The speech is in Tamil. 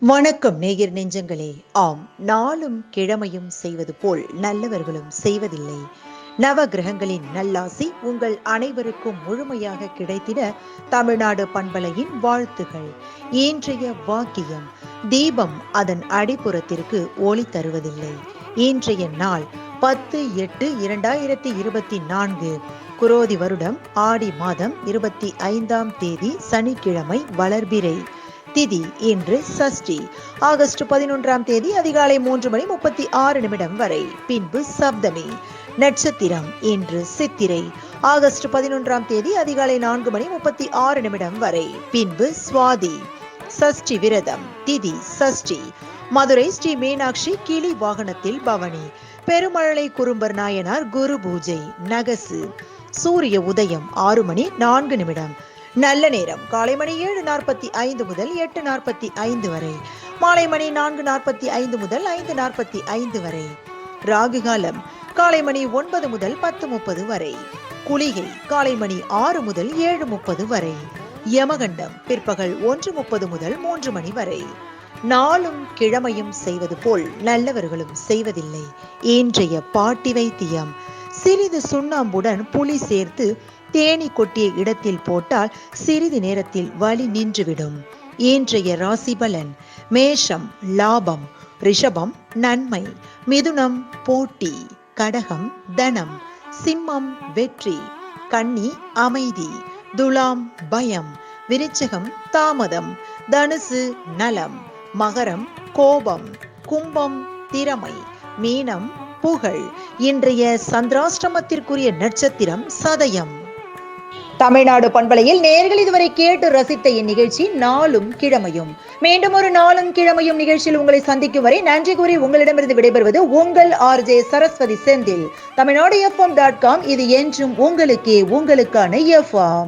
வணக்கம் நேயர் நெஞ்சங்களே. ஆம், நாளும் கிழமையும் செய்வது போல் நல்லவர்களும் செய்வதில்லை. நவ கிரகங்களின் நல்லாசி உங்கள் அனைவருக்கும் முழுமையாக கிடைத்திட தமிழ்நாடு பண்பலையின் வாழ்த்துகள். இன்றைய வாக்கியம்: தீபம் அதன் அடிப்புறத்திற்கு ஒளி தருவதில்லை. இன்றைய நாள் 10/8/2024, குரோதி வருடம் ஆடி மாதம் 25ஆம் தேதி சனிக்கிழமை, வளர்பிறை. திதி இன்று சஷ்டி. ஆகஸ்ட் 11ஆம் தேதி அதிகாலை 3:36 வரை. பின்பு சப்தமி. நட்சத்திரம் இன்று சித்திரை. ஆகஸ்ட் 11ஆம் தேதி அதிகாலை 4:36 வரை. பின்பு சுவாதி. சஷ்டி விரதம். திதி சஷ்டி. மதுரை ஸ்ரீ மீனாட்சி கிளி வாகனத்தில் பவனி. பெருமழலை குறும்பர் நாயனார் குரு பூஜை. நகசு. சூரிய உதயம் 6:04. நல்ல நேரம் காலை மணி 7:45 முதல் 8:45 வரை. மாலை மணி 4:45 முதல் 5:45 வரை. ராகு காலம் காலை மணி 9 முதல் 10:30 வரை. குளிகை காலை மணி 6 முதல் 7:30 வரை. யமகண்டம் பிற்பகல் 1:30 முதல் 3 மணி வரை. நாளும் கிழமையும் செய்வது போல் நல்லவர்களும் செய்வதில்லை. இன்றைய பாட்டி வைத்தியம்: சிறிது சுண்ணாம்புடன் புளி சேர்த்து தேனி கொட்டிய இடத்தில் போட்டால் சிறிது நேரத்தில் வலி நின்றுவிடும். இன்றைய ராசி பலன்: மேஷம் லாபம், ரிஷபம் நன்மை, மிதுனம் போட்டி, கடகம் தனம், சிம்மம் வெற்றி, கன்னி அமைதி, துலாம் பயம், விருச்சிகம் தாமதம், தனுசு நலம், மகரம் கோபம், கும்பம் திறமை, மீனம் புகழ். இன்றைய சந்திராஷ்டமத்திற்குரிய நட்சத்திரம் சதயம். தமிழ்நாடு பண்பலையில் நேயர்கள் இதுவரை கேட்டு ரசித்த இந்நிகழ்ச்சி நாளும் கிழமையும். மீண்டும் ஒரு நாளும் கிழமையும் நிகழ்ச்சியில் உங்களை சந்திக்கும் வரை நன்றி கூறி உங்களிடமிருந்து விடைபெறுவது உங்கள் RJ சரஸ்வதி செந்தில். தமிழ்நாடு FM.com. இது என்றும் உங்களுக்கே, உங்களுக்கான FM.